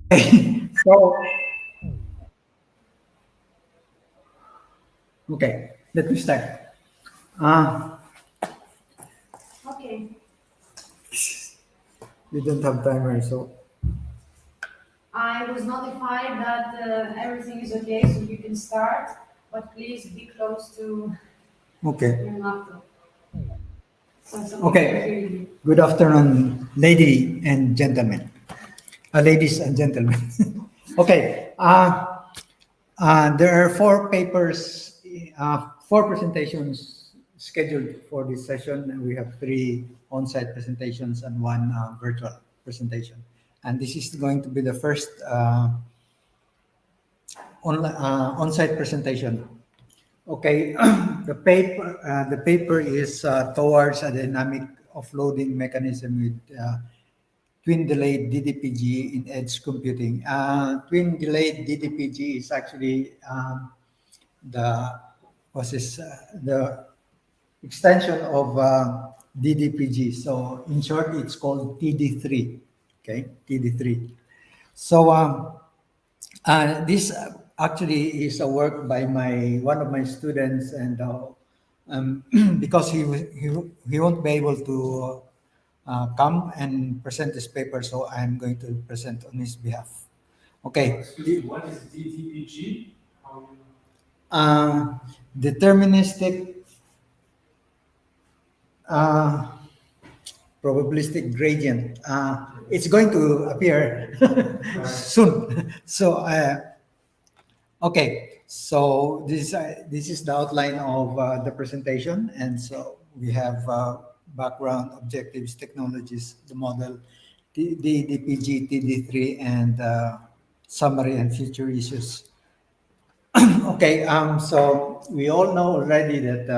So, okay, let me start. Uh, Okay. we don't have timer, so I was notified that everything is okay, so you can start, but please be close to okay. your laptop so some people hear Okay. you. Good afternoon, lady and gentlemen. Ladies and gentlemen. Okay. There are four papers, four presentations scheduled for this session. We have three on-site presentations and one virtual presentation. And this is going to be the first on-site presentation. Okay, the paper is towards a dynamic offloading mechanism with twin delayed DDPG in edge computing. Twin delayed DDPG is actually the the extension of DDPG. So in short, it's called TD3. Okay, TD3. So this actually is a work by my one of my students, and because he won't be able to come and present this paper, so I'm going to present on his behalf. Okay. Excuse me, what is DTPG? Uh, Deterministic uh, probabilistic gradient. It's going to appear soon. So okay, so this is the outline of the presentation, and so we have background, objectives, technologies, the model, the DPG, TD3, and summary and future issues. Okay, so we all know already that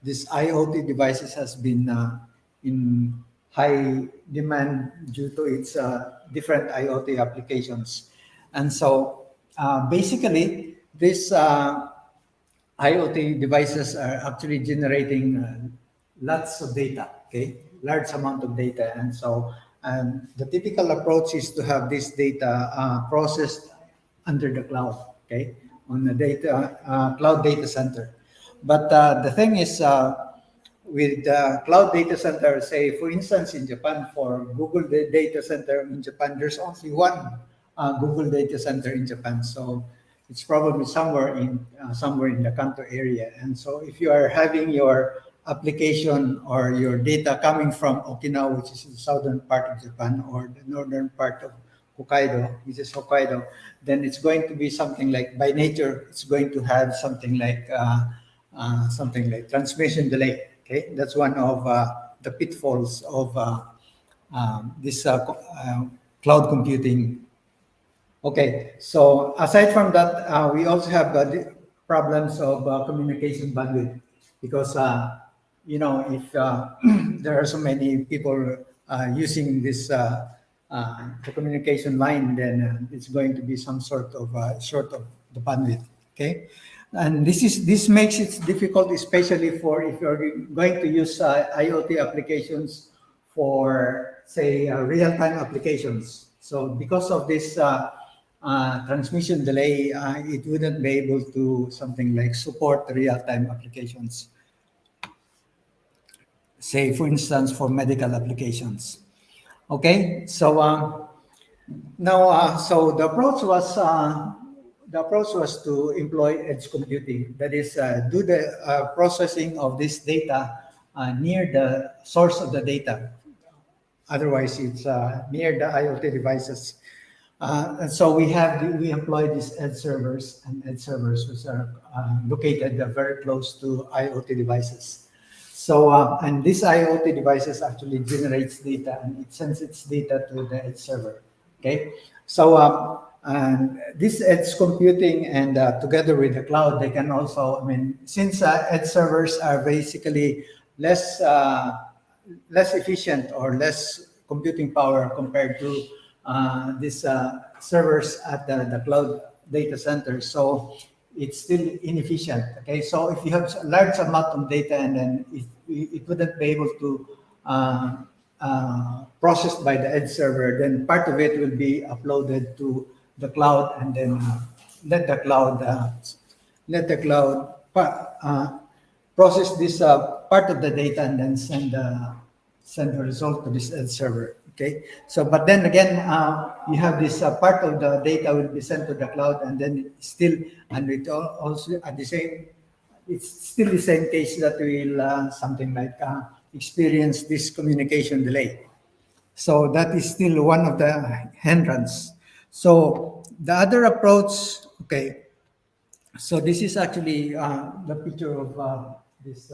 this IoT devices has been in high demand due to its different IoT applications, and so basically these IoT devices are actually generating lots of data. Okay, large amount of data, and so the typical approach is to have this data processed under the cloud. Okay, on the data cloud data center. But the thing is, with cloud data center, say for instance in Japan, for Google data center in Japan, there's only one Google data center in Japan. So it's probably somewhere in the Kanto area. And so if you are having your application or your data coming from Okinawa, which is the southern part of Japan, or the northern part of Hokkaido, which is Hokkaido, then it's going to be something like, by nature, it's going to have something like transmission delay. Okay, that's one of the pitfalls of this cloud computing. Okay, so aside from that, we also have the problems of communication bandwidth, because if there are so many people using this the communication line, then it's going to be some sort of short of the bandwidth. Okay, and this makes it difficult, especially for if you're going to use IoT applications for, say, real-time applications. So because of this transmission delay, it wouldn't be able to something like support real-time applications. Say, for instance, for medical applications. Okay, so now, so the approach was to employ edge computing. That is, do the processing of this data near the source of the data. Otherwise, it's near the IoT devices. And so we employ these edge servers, and edge servers which are located very close to IoT devices. So and this IoT devices actually generates data, and it sends its data to the edge server. Okay, so and this edge computing, and together with the cloud, they can also, I mean, since edge servers are basically less less efficient or less computing power compared to these servers at the cloud data center. So it's still inefficient. Okay, so if you have a large amount of data, and then it wouldn't be able to processed by the edge server, then part of it will be uploaded to the cloud, and then let the cloud process this part of the data, and then send the result to this edge server. Okay. So, but then again, you have this part of the data will be sent to the cloud, and then still, and it also at the same, it's still the same case that we'll something like experience this communication delay. So that is still one of the hindrance. So the other approach, okay, so this is actually the picture of this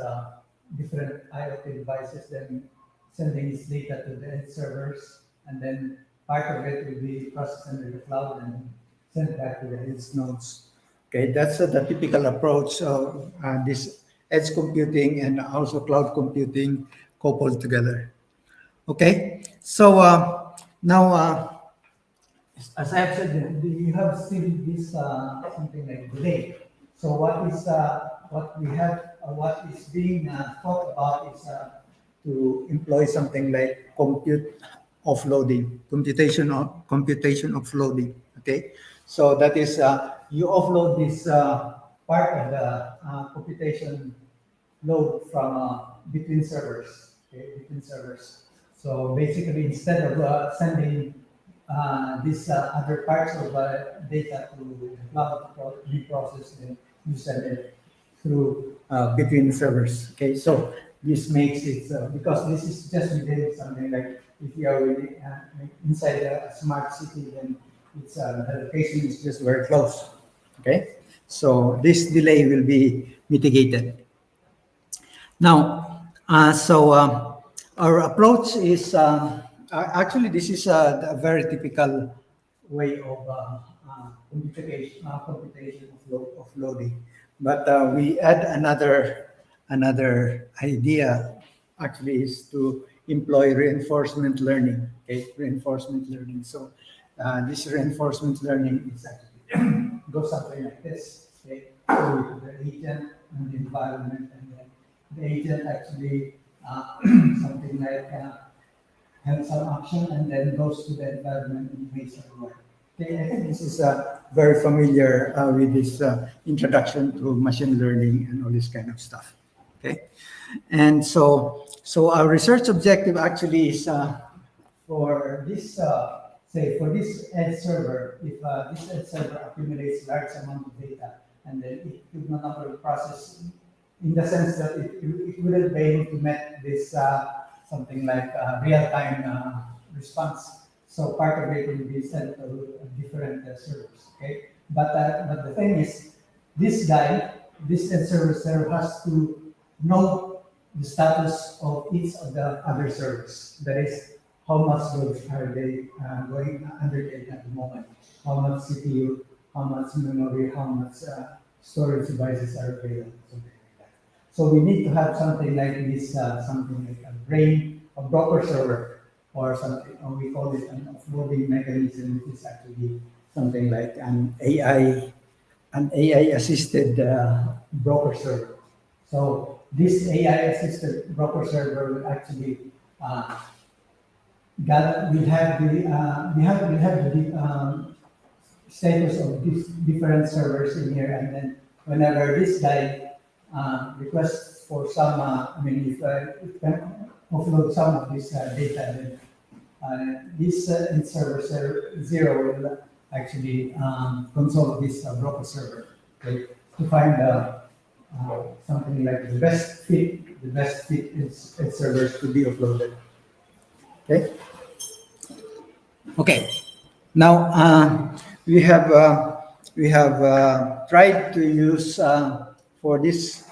different IoT devices, then sending its data to the edge servers, and then part of it will be processed under the cloud and sent back to the edge nodes. Okay, that's the typical approach of this edge computing and also cloud computing coupled together. Okay, so now, as I have said, you have still this something like delay. So what is being thought about is to employ something like computation offloading. Okay, so that is you offload this part of the computation load from between servers. Okay, between servers. So basically, instead of sending these other parts of data to the cloud to be processed, then you send it through between servers. Okay, so this makes it because this is just within something like if you are really, inside a smart city, then it's the location is just very close. Okay, so this delay will be mitigated. Now, our approach is actually this is a very typical way of computation offloading, but we add another idea. Actually, is to employ reinforcement learning. Okay, reinforcement learning. So this reinforcement learning is actually goes something like this. Okay, so the agent and the environment, and then the agent actually something like has some action and then goes to the environment and makes it work. Okay, I think this is very familiar with this introduction to machine learning and all this kind of stuff. Okay, and so our research objective actually is for this say for this edge server, if this edge server accumulates large amount of data and then it could no longer process in the sense that it wouldn't be able to meet this something like real-time response. So part of it will be sent to different servers. Okay, but the thing is, this edge server has to know the status of each of the other servers. That is, how much loads are they going undertaken at the moment? How much CPU? How much memory? How much storage devices are available? So we need to have something like this, something like a broker server, or something, or we call it an offloading mechanism, which is actually something like an AI assisted broker server. So this AI assisted broker server will actually we have the status of these different servers in here, and then whenever this guy requests for some, if it can offload some of this data, then this in server 0 will actually consult this broker server, okay, to find something like the best fit is servers to be offloaded. Okay. Okay. Now we have tried to use for this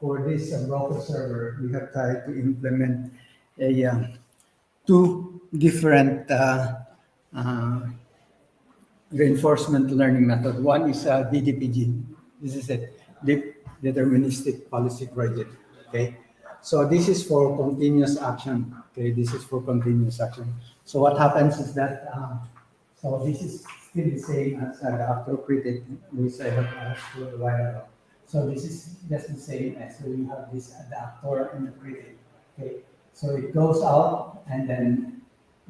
broker server. We have tried to implement a two different reinforcement learning method. One is DDPG. This is a deep deterministic policy gradient. Okay. So this is for continuous action. Okay, this is for continuous action. So what happens is that so this is still the same as the actor critic, which I have asked you a while ago. So this is just the same as we have this adapter and the critic. Okay, So it goes out and then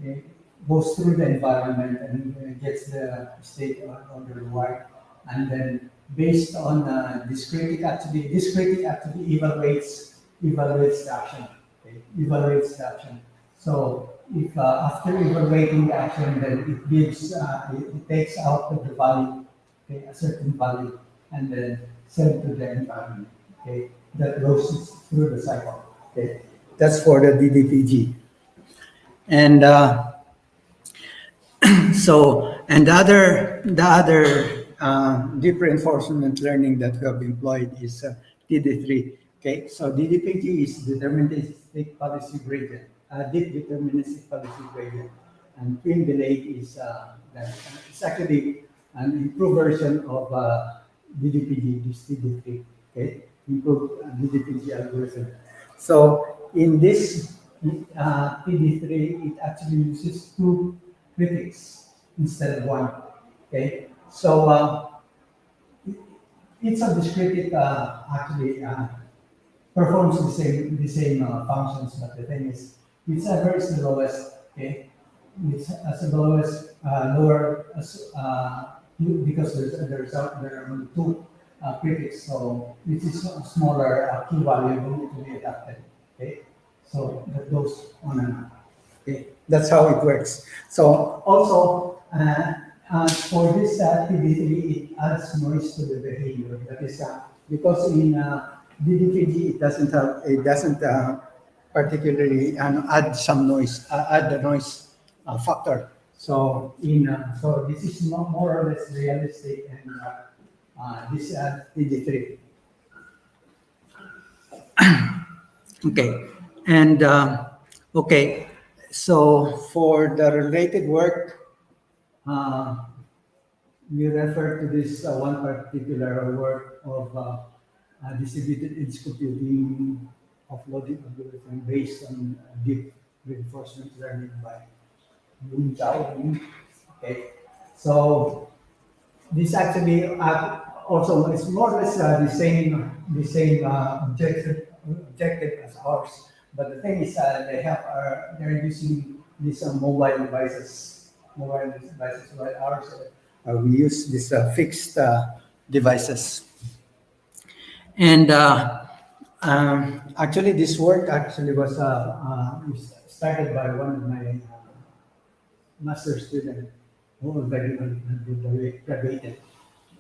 it goes through the environment and gets the state on the wire. And then based on this critic actually evaluates the action. Okay? Evaluates the action. So if after evaluating the action, then it gives it takes out the value, okay, a certain value, and then send to the environment. Okay, that goes through the cycle. Okay, that's for the DDPG. And and the other deep reinforcement learning that we have employed is DD3. Okay, so DDPG is deterministic policy gradient, deep deterministic policy gradient, and twin delay is it's actually an improved version of DDPG, this DD3. Okay, improved DDPG algorithm. So in this PD3, it actually uses two critics instead of one. Okay, so each of these critics actually performs the same functions, but the thing is, whichever is the lowest, okay, which as the lowest lower because there are only two critics, so which is a smaller key value will need to be adapted. Okay, so that goes on and on. Okay, that's how it works. So also for this activity, it adds noise to the behavior. That is because in DDPG it doesn't particularly add some noise, add the noise factor. So so this is more or less realistic, and this DD3. Okay, and okay, so for the related work, we refer to this one particular work of distributed edge computing offloading algorithm based on deep reinforcement learning by Yun Zhao. Okay, so this actually also is more or less the same objective as ours. But the thing is, they're using these mobile devices, while ours we use these fixed devices. And actually, this work actually was started by one of my master students who already graduated.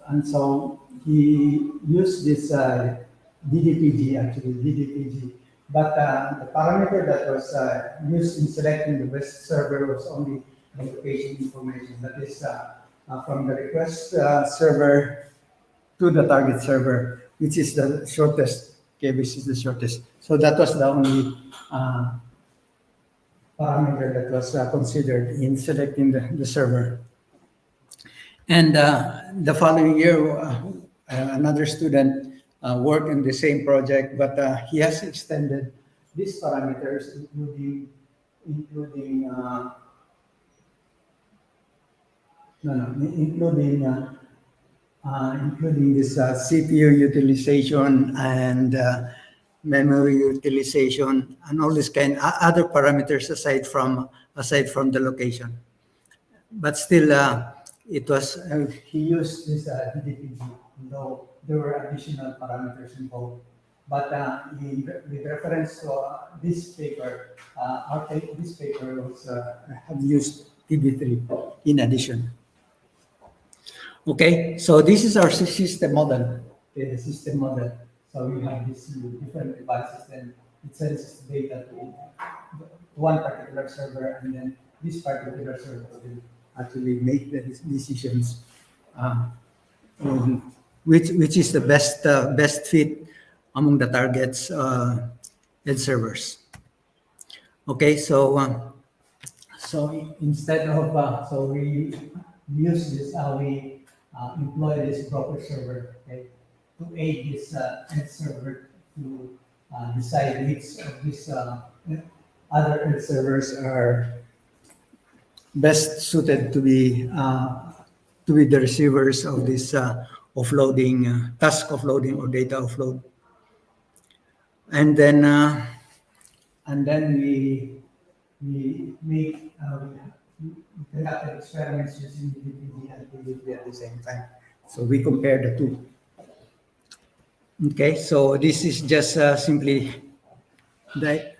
And so he used this DDPG, but the parameter that was used in selecting the best server was only the location information. That is from the request server to the target server, which is the shortest. Okay, which is the shortest. So that was the only parameter that was considered in selecting the server. And the following year, another student worked in the same project, but he has extended these parameters, including this CPU utilization and memory utilization and all this kind other parameters aside from the location. But still, it was he used this DDPG, though there were additional parameters involved. But with reference to this paper, this paper was have used DD3 in addition. Okay, so this is our system model. Okay, the system model. So we have these different devices, and it sends data to one particular server, and then this particular server will actually make the decisions, which is the best fit among the targets edge servers. Okay, so instead of so we use this, we employ this broker server, okay, to aid this edge server to decide which of these other edge servers are best suited to be the receivers of this offloading task offloading or data offload. And then and then we make we conducted experiments using DPG and PDP at the same time. So we compare the two. Okay, so this is just simply the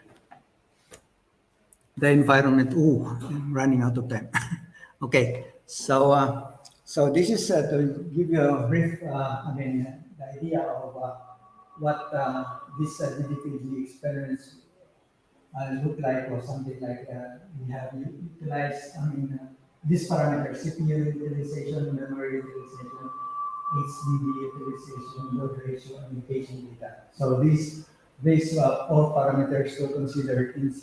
environment. Ooh, I'm running out of time. Okay, so this is to give you a brief, the idea of what this DDPG experiments look like, or something like. We have utilized, this parameter: CPU utilization, memory utilization, HDD utilization, load ratio, and location data. So these all parameters to consider in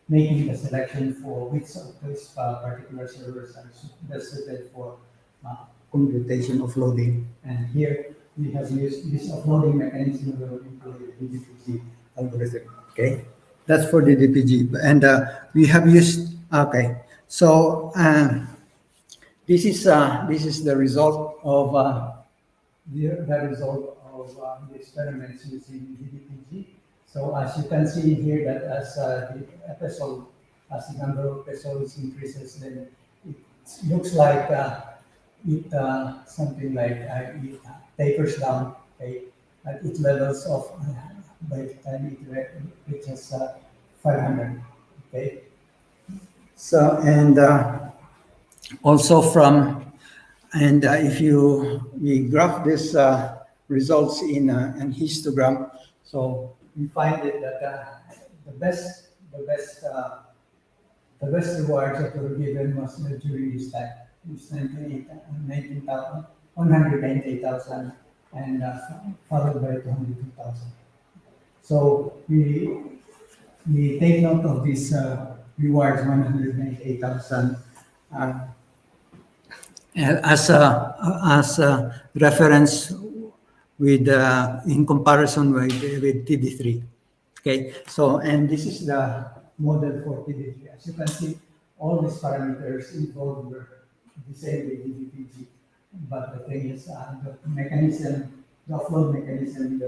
making the selection for which of these particular servers are best suited for computation offloading. And here we have used this offloading mechanism will include the DPG algorithm. Okay, that's for the DPG, and we have used. Okay, so this is the result of the experiments using DDPG. So as you can see here, that as the episode, as the number of episodes increases, then it looks like something like it tapers down. Okay, at it levels of by the time it reaches 500. Okay, so and also from if we graph this results in an histogram, so we find it that the best rewards that were given was during this time. It's 198,000 and followed by 202,000. So we take note of these rewards, 198,000. As a reference with in comparison with TD3. Okay, so and this is the model for TD3. As you can see, all these parameters involved were the same with DDPG, but the thing is the mechanism, the offload mechanism,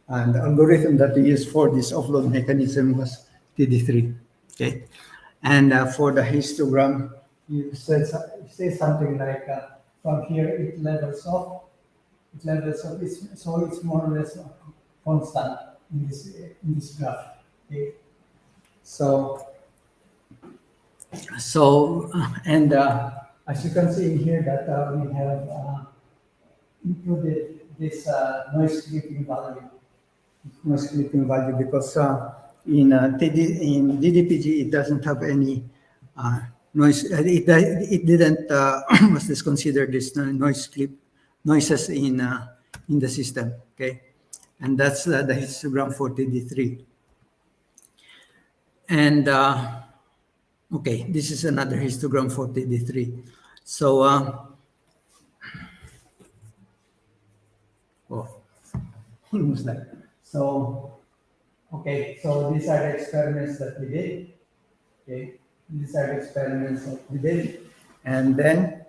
and the algorithm that we used for this offload mechanism was TD3. Okay, and for the histogram, you say something like from here it levels off. So it's more or less constant in this graph. Okay, so and as you can see in here that we have included this noise clipping value because in DDPG it doesn't have any noise. It didn't was this considered this noises in the system. Okay, and that's the histogram for TD3. And okay, this is another histogram for TD3. So almost there. So okay, so these are the experiments that we did. Okay, these are the experiments that we did, and then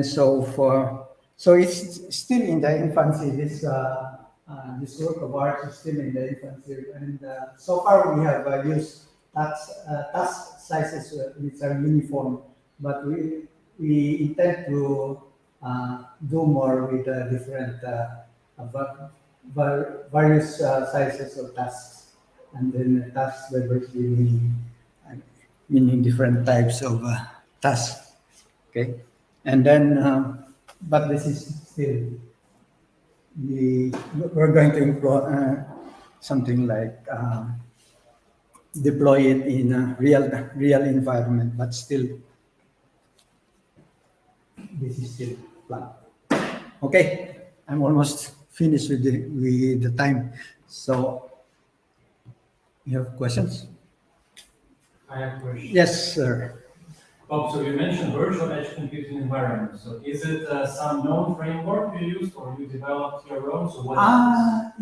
so it's still in the infancy. This work of art is still in the infancy, and so far we have used task sizes which are uniform, but we intend to do more with different various sizes of tasks, and then tasks diversity meaning different types of tasks. Okay, and then but this is still we're going to employ something like deploy it in a real environment, but still this is still planned. Okay, I'm almost finished with the time. So you have questions? I have a question. Yes, sir. Bob, so you mentioned virtual edge computing environment. So is it some known framework you used or you developed your own? So what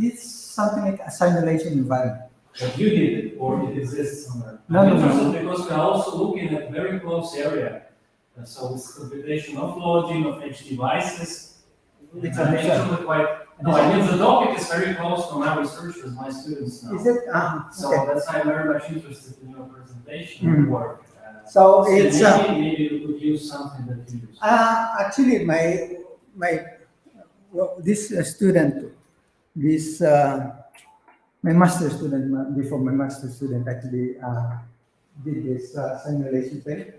is It's something like a simulation environment. this? But you did it or it exists somewhere? No. Because we're also looking at very close area. So it's computation offloading of edge devices. It's a mission. Actually quite, no, I mean, the topic is very close to my research with my students now. Is it? So Okay. that's why I'm very much interested in your presentation Mm. and work. So So it's maybe you could use something that you use. actually my this student, this my master student before my master student actually did this simulation thing,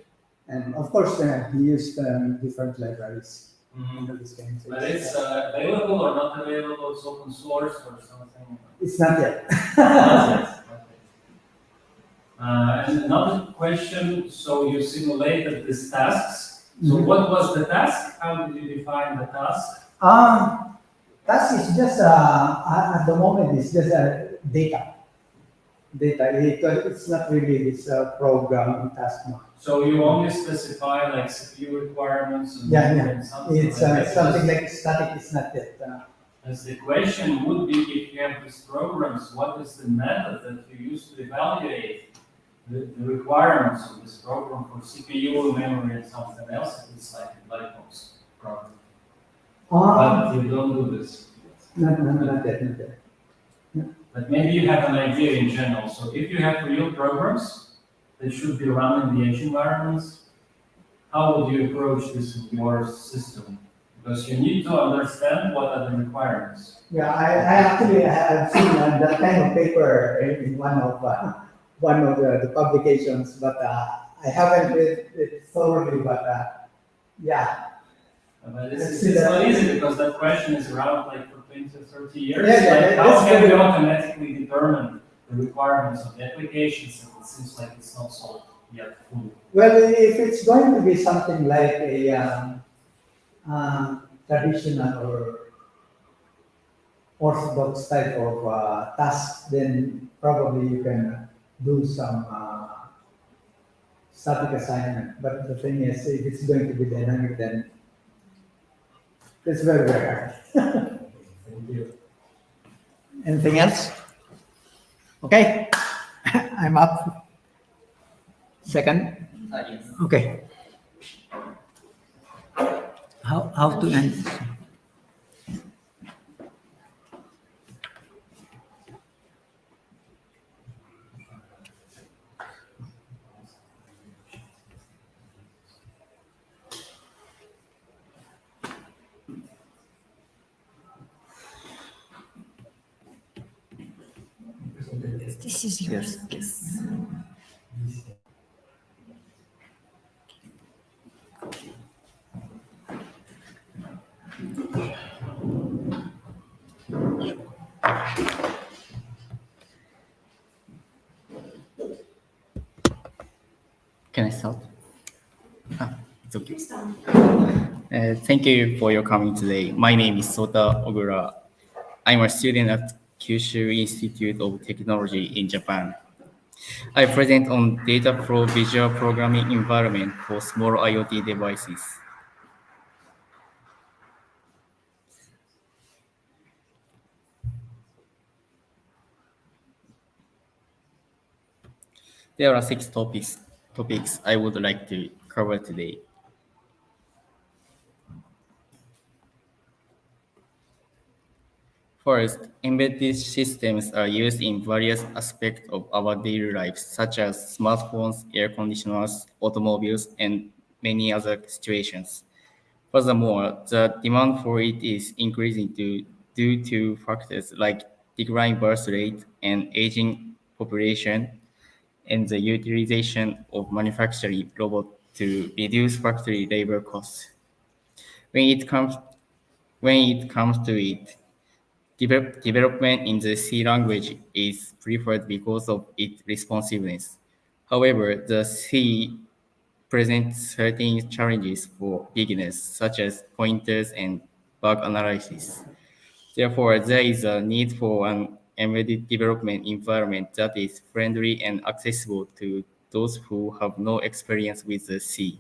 and of course he used different libraries. Mhm. This kind of But things. it's available or not available, it's open source or something? It's not yet. Not yet. Okay. And another question, so you simulated these tasks. So Mhm. what was the task? How did you define the task? Task is just at the moment it's just data. It's not really this program task now. So you only specify like CPU requirements and Yeah. and something It's like that? something like static. It's not yet. As the question would be, if you have these programs, what is the method that you use to evaluate the requirements of this program for CPU, memory, and something else? If it's like a black box program. But you don't do this. Not yet. Not yet. But maybe you have an idea in general. So if you have real programs that should be run in the edge environments, how would you approach this in your system? Because you need to understand what are the requirements. Yeah, I actually have seen that kind of paper in one of the publications, but I haven't read it thoroughly. But yeah, But it's not easy because that question is around like for 20 to 30 years. Yeah, Like how that's can very- we automatically determine the requirements of the applications? And it seems like it's not solved yet fully. well, if it's going to be something like a traditional or orthodox type of task, then probably you can do some static assignment. But the thing is, if it's going to be dynamic, then it's very, very hard. Thank you. Anything else? Okay, I'm up. Second? Yes. Okay. How to end? This is yours. Yes. Can I start? It's okay. Please don't. Thank you for your coming today. My name is Sota Ogura. I'm a student at Kyushu Institute of Technology in Japan. I present on data flow visual programming environment for small IoT devices. There are six topics I would like to cover today. First, embedded systems are used in various aspects of our daily lives, such as smartphones, air conditioners, automobiles, and many other situations. Furthermore, the demand for it is increasing due to factors like declining birth rate and aging population, and the utilization of manufacturing robots to reduce factory labor costs. When it comes to it, development in the C language is preferred because of its responsiveness. However, the C presents certain challenges for beginners, such as pointers and bug analysis. Therefore, there is a need for an embedded development environment that is friendly and accessible to those who have no experience with the C.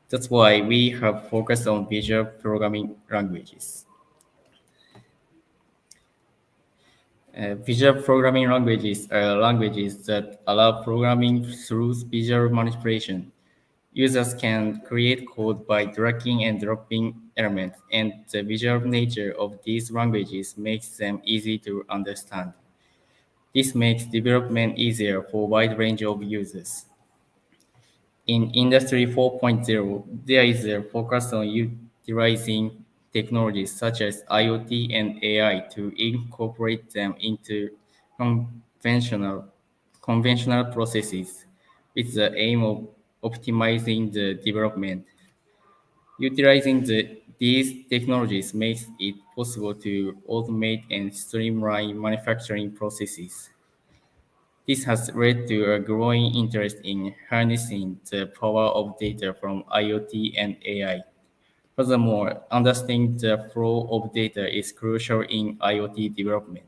That's why we have focused on visual programming languages. Visual programming languages are languages that allow programming through visual manipulation. Users can create code by dragging and dropping elements, and the visual nature of these languages makes them easy to understand. This makes development easier for a wide range of users. In Industry 4.0, there is a focus on utilizing technologies such as IoT and AI to incorporate them into conventional, conventional processes with the aim of optimizing the development. Utilizing these technologies makes it possible to automate and streamline manufacturing processes. This has led to a growing interest in harnessing the power of data from IoT and AI. Furthermore, understanding the flow of data is crucial in IoT development.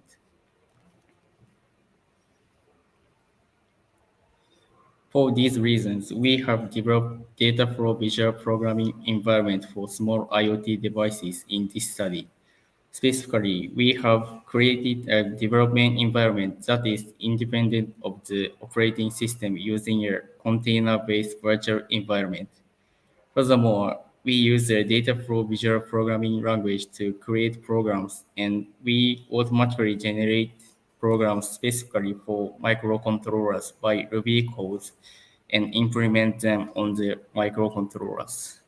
For these reasons, we have developed data flow visual programming environment for small IoT devices in this study. Specifically, we have created a development environment that is independent of the operating system using a container-based virtual environment. Furthermore, we use a data flow visual programming language to create programs, and we automatically generate programs specifically for microcontrollers by Ruby codes and implement them on the microcontrollers.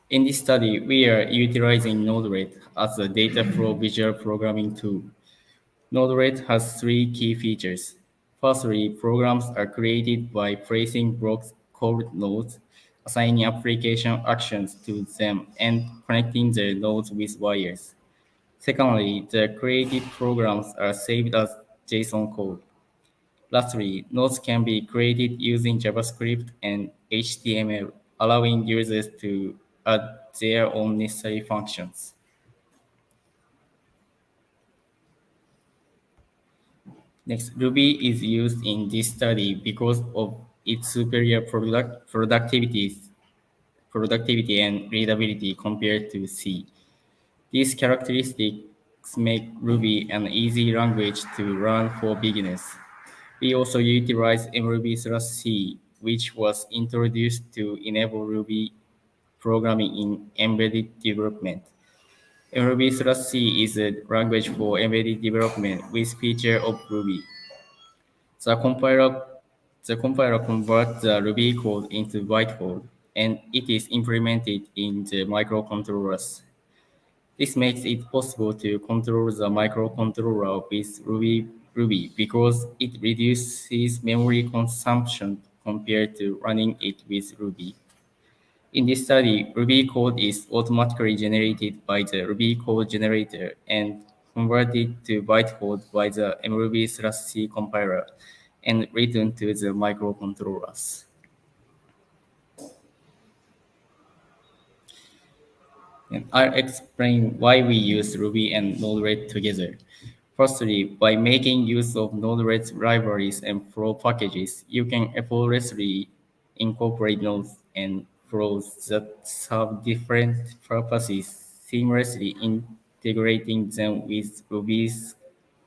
In this study, we are utilizing Node-RED as a data flow visual programming tool. Node-RED has three key features. Firstly, programs are created by placing blocks called nodes, assigning application actions to them, and connecting the nodes with wires. Secondly, the created programs are saved as JSON code. Lastly, nodes can be created using JavaScript and HTML, allowing users to add their own necessary functions. Next, Ruby is used in this study because of its superior productivity and readability compared to C. These characteristics make Ruby an easy language to learn for beginners. We also utilize mruby/C, which was introduced to enable Ruby programming in embedded development. mruby/C is a language for embedded development with feature of Ruby. The compiler, the compiler converts the Ruby code into bytecode, and it is implemented in the microcontrollers. This makes it possible to control the microcontroller with Ruby because it reduces memory consumption compared to running it with Ruby. In this study, Ruby code is automatically generated by the Ruby code generator and converted to bytecode by the mruby/c compiler and returned to the microcontrollers. And I'll explain why we use Ruby and Node-RED together. Firstly, by making use of Node-RED's libraries and flow packages, you can effortlessly incorporate nodes and flows that serve different purposes, seamlessly integrating them with Ruby's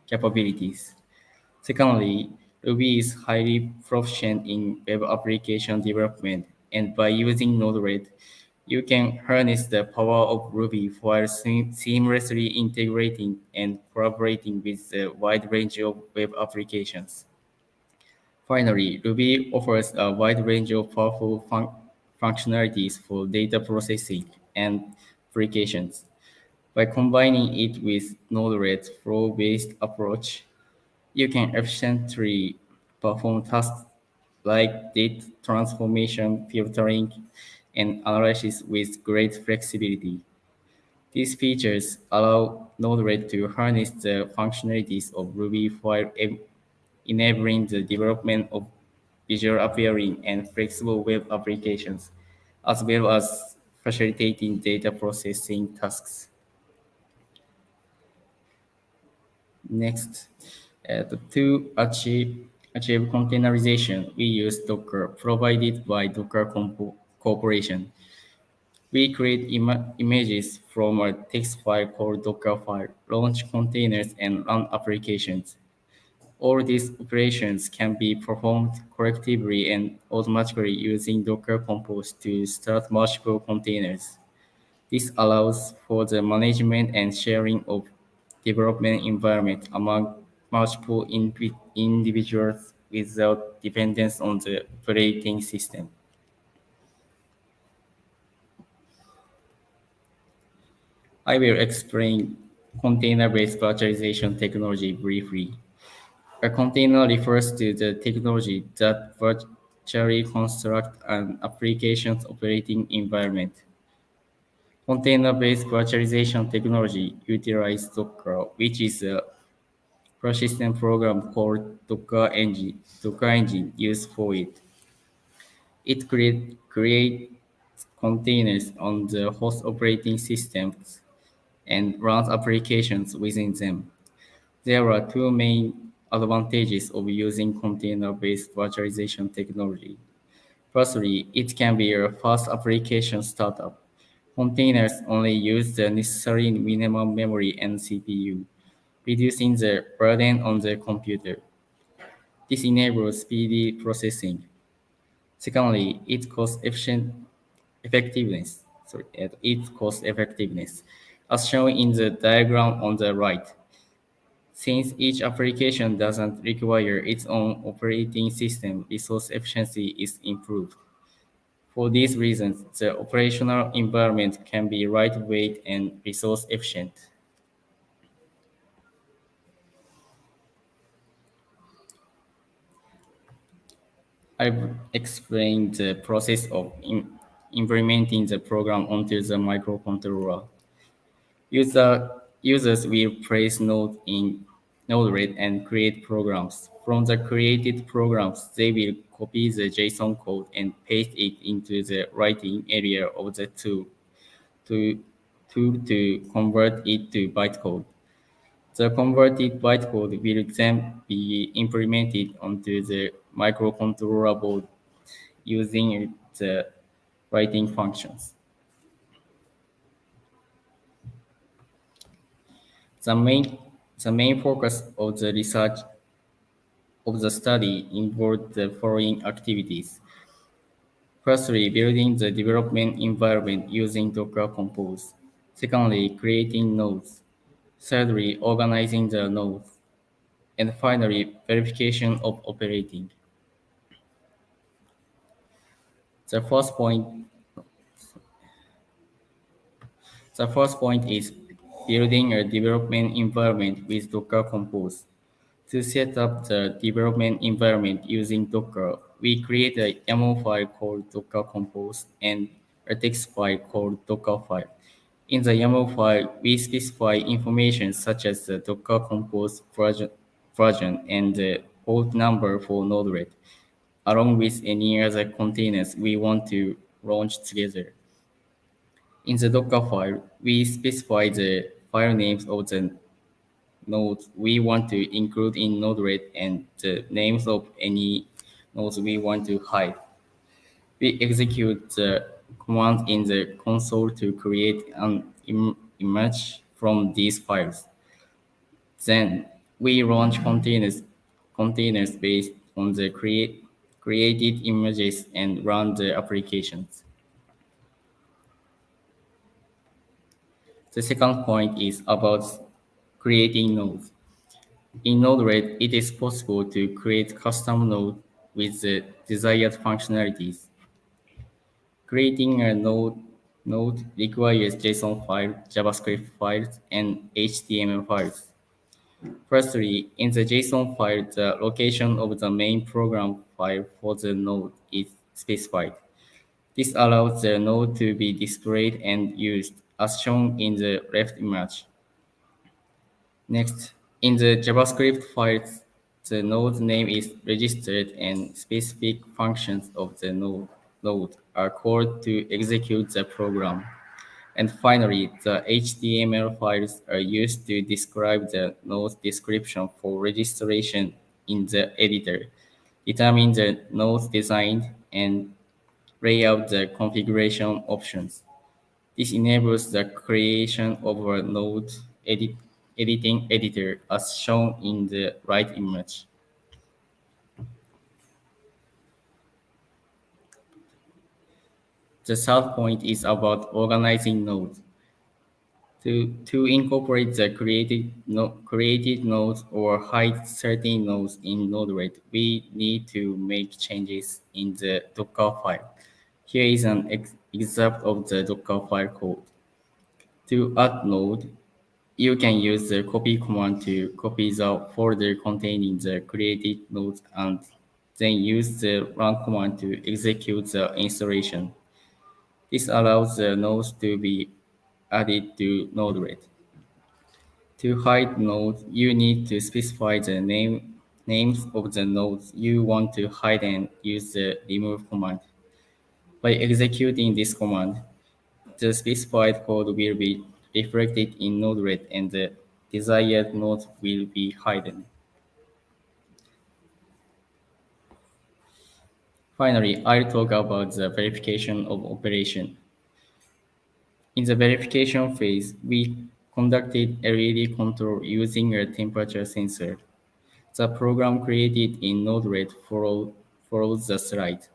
capabilities. Secondly, Ruby is highly proficient in web application development, and by using Node-RED, you can harness the power of Ruby while seamlessly integrating and collaborating with a wide range of web applications. Finally, Ruby offers a wide range of powerful functionalities for data processing and applications. By combining it with Node-RED's flow-based approach, you can efficiently perform tasks like data transformation, filtering, and analysis with great flexibility. These features allow Node-RED to harness the functionalities of Ruby while enabling the development of visual appearing and flexible web applications, as well as facilitating data processing tasks. Next, to achieve containerization, we use Docker provided by Docker Corporation. We create images from a text file called Docker file, launch containers, and run applications. All these operations can be performed collectively and automatically using Docker Compose to start multiple containers. This allows for the management and sharing of development environment among multiple individuals without dependence on the operating system. I will explain container-based virtualization technology briefly. A container refers to the technology that virtually constructs an application's operating environment. Container-based virtualization technology utilizes Docker, which is a persistent program called Docker Engine used for it. It creates containers on the host operating systems and runs applications within them. There are two main advantages of using container-based virtualization technology. Firstly, it can be a fast application startup. Containers only use the necessary minimum memory and CPU, reducing the burden on the computer. This enables speedy processing. Secondly, its cost effectiveness, as shown in the diagram on the right. Since each application doesn't require its own operating system, resource efficiency is improved. For these reasons, the operational environment can be lightweight and resource efficient. I've explained the process of implementing the program onto the microcontroller. Users will place nodes in Node-RED and create programs. From the created programs, they will copy the JSON code and paste it into the writing area of the to, to convert it to bytecode. The converted bytecode will then be implemented onto the microcontroller board using the writing functions. The main, the main focus of the research of the study involved the following activities. Firstly, building the development environment using Docker Compose. Secondly, creating nodes. Thirdly, organizing the nodes. And finally, verification of operating. The first point, the first point is building a development environment with Docker Compose. To set up the development environment using Docker, we create a YAML file called Docker Compose and a text file called Dockerfile. In the YAML file, we specify information such as the Docker Compose version and the port number for Node-RED, along with any other containers we want to launch together. In the Docker file, we specify the file names of the nodes we want to include in Node-RED and the names of any nodes we want to hide. We execute the command in the console to create an image from these files. Then we launch containers based on the created images and run the applications. The second point is about creating nodes. In Node-RED, it is possible to create custom nodes with the desired functionalities. Creating a node requires JSON files, JavaScript files, and HTML files. Firstly, in the JSON file, the location of the main program file for the node is specified. This allows the node to be displayed and used, as shown in the left image. Next, in the JavaScript files, the node name is registered and specific functions of the node are called to execute the program. And finally, the HTML files are used to describe the node description for registration in the editor, determine the node design, and lay out the configuration options. This enables the creation of a node editing editor as shown in the right image. The third point is about organizing nodes. To incorporate the created nodes or hide certain nodes in Node-RED, we need to make changes in the Docker file. Here is an example of the Docker file code. To add node, you can use the copy command to copy the folder containing the created nodes and then use the run command to execute the installation. This allows the nodes to be added to Node-RED. To hide nodes, you need to specify the names of the nodes you want to hide and use the remove command. By executing this command, the specified code will be reflected in Node-RED and the desired node will be hidden. Finally, I'll talk about the verification of operation. In the verification phase, we conducted LED control using a temperature sensor. The program created in Node-RED follows the slide.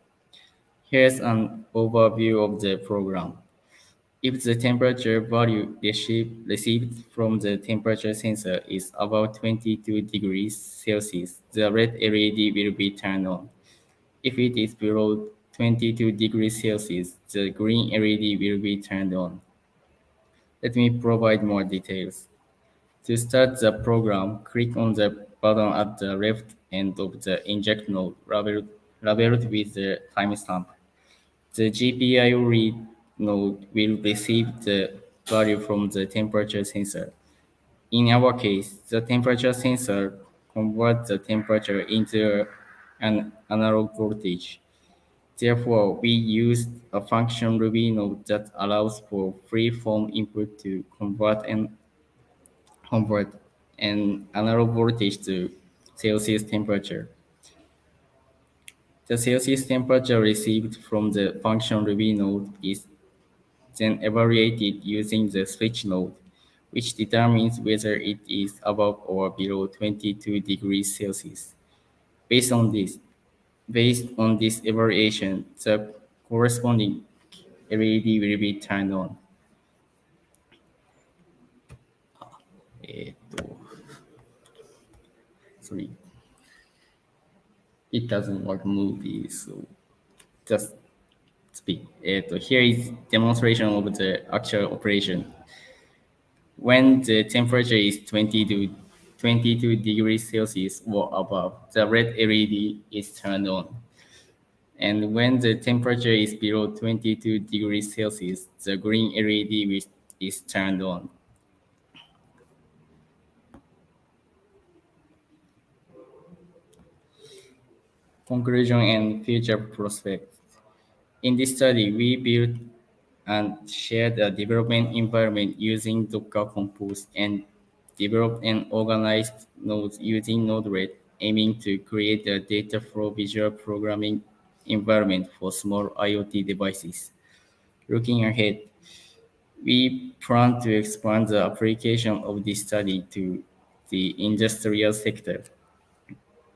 Here's an overview of the program. If the temperature value received from the temperature sensor is about 22 degrees Celsius, the red LED will be turned on. If it is below 22 degrees Celsius, the green LED will be turned on. Let me provide more details. To start the program, click on the button at the left end of the inject node labeled with the timestamp. The GPIO read node will receive the value from the temperature sensor. In our case, the temperature sensor converts the temperature into an analog voltage. Therefore, we used a function Ruby node that allows for free-form input to convert an analog voltage to Celsius temperature. The Celsius temperature received from the function Ruby node is then evaluated using the switch node, which determines whether it is above or below 22 degrees Celsius. Based on this evaluation, the corresponding LED will be turned on. sorry. It doesn't work movie, so just speak. Here is demonstration of the actual operation. When the temperature is 22 degrees Celsius or above, the red LED is turned on. And when the temperature is below 22 degrees Celsius, the green LED is turned on. Conclusion and future prospects. In this study, we built and shared a development environment using Docker Compose and developed and organized nodes using Node-RED, aiming to create a data flow visual programming environment for small IoT devices. Looking ahead, we plan to expand the application of this study to the industrial sector.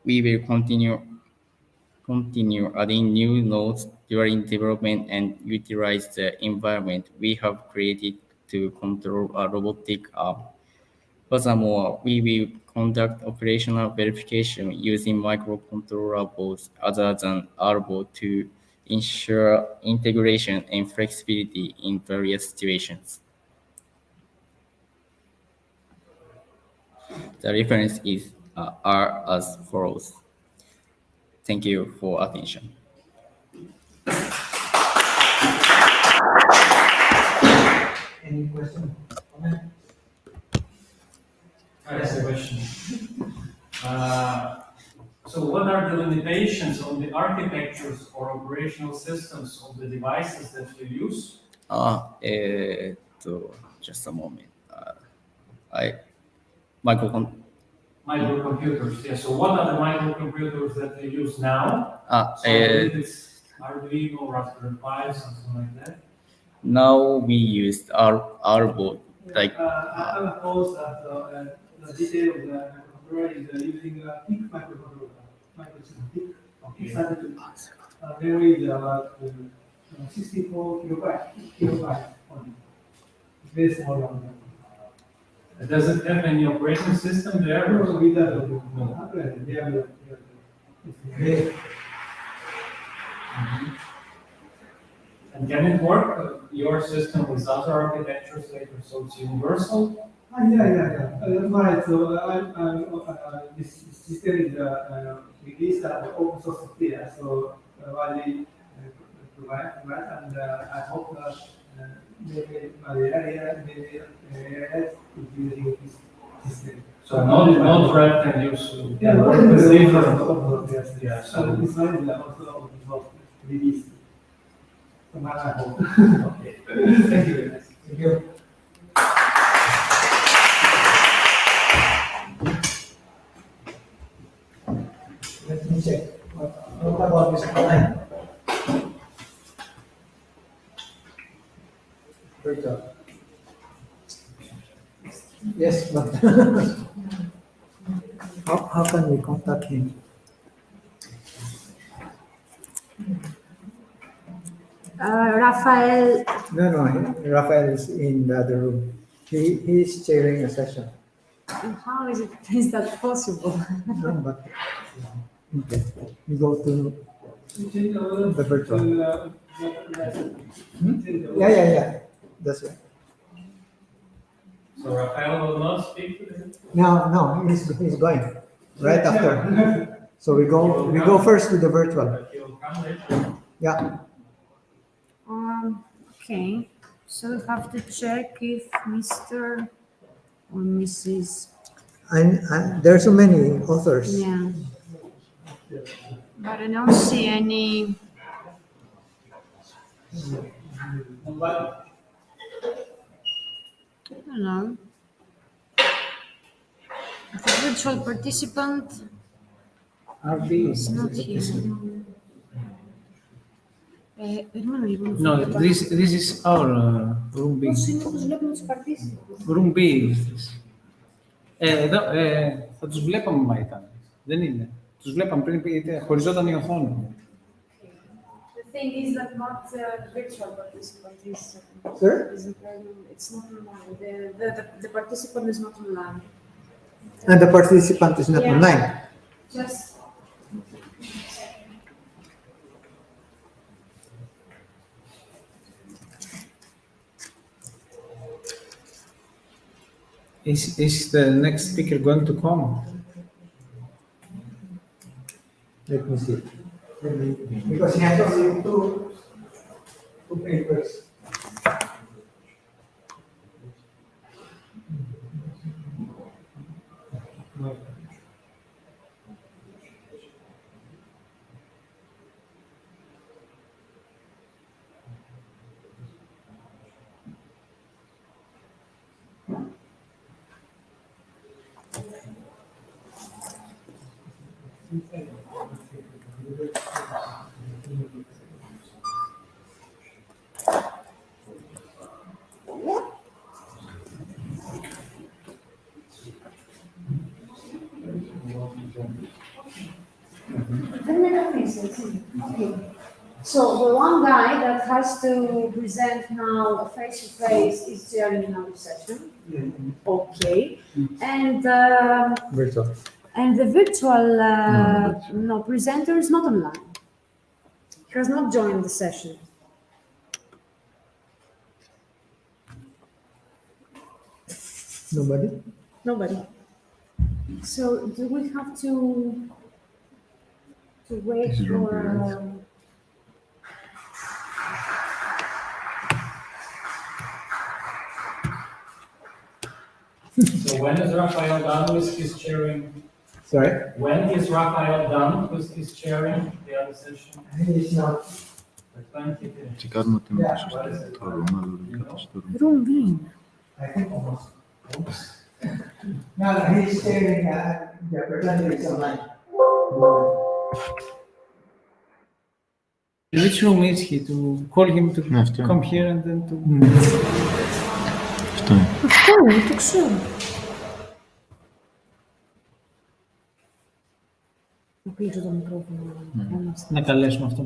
We will continue adding new nodes during development and utilize the environment we have created to control a robotic arm. Furthermore, we will conduct operational verification using microcontroller boards other than Arbo to ensure integration and flexibility in various situations. The reference is are as follows. Thank you for attention. Any question? Comment? I have a question. So what are the limitations on the architectures or operational systems of the devices that you use? Just a moment. Microcomputers, yeah. So what are the microcomputers that you use now? So it's Arduino, Raspberry Pi, something like that. Now we used our board Like, I will post that the detail of the microcontroller is using a PIC microcontroller, microchip PIC. Memory is about 64 kilobyte only. It's very small one. Does it have any operating system there? No, without they are And can it work, your system with other architectures later, so it's universal? yeah. Right. So this system is released as open source software. So widely provide, and I hope that maybe malaria is using this system. So no threat can use. Yeah, work what with is different. yes. Yeah, So so, this one is also open source released. So I hope. okay. Thank you very much. Thank you. Let me check. What about this online? Virtual. Yes, but how can we contact him? Rafael, No, Rafael is in the other room. He's chairing a session. how is that possible? No, but you go to the virtual. Yeah. That's right. So Rafael will not speak to him? No, he's going right after. So we go first to the virtual. But he will come later. Yeah. Okay, so we have to check if Mr. or Mrs. And there are so many authors. Yeah. But I don't see any. I don't know. The virtual participant Are these? is not here. Hermano, εγώ No, this is our room B. πώς είναι που βλέπουμε τους participants. Room B is this. Εδώ, θα τους βλέπαμε μα ήταν. Δεν είναι. Τους βλέπαμε πριν, χωριζόταν η οθόνη. The thing is that not virtual participant is. Sir? It's not online. The participant is not online. And the participant is not Yeah. online. Just. Is the next speaker going to come? Let me see. Because he has only two papers. Okay. So the one guy that has to present now face to face is chairing another session. Okay. And Virtual. the virtual presenter is not online. He has not joined the session. Nobody? Nobody. So do we have to wait for? So when is Rafael done with his chairing? Sorry? When is Rafael done with his chairing the other session? He's not. The 20th. Τσεκάρουμε ότι είναι Yeah. το σωστό. Το ρούμα, στο ρούμα. Room B. I think almost. No, he's chairing the presenter is online. Which room is he? To call him to Ναι, αυτό come είναι. here and then to... Αυτό είναι. Το ξέρω. Να κλείσω το μικρόφωνο. Να καλέσουμε αυτό.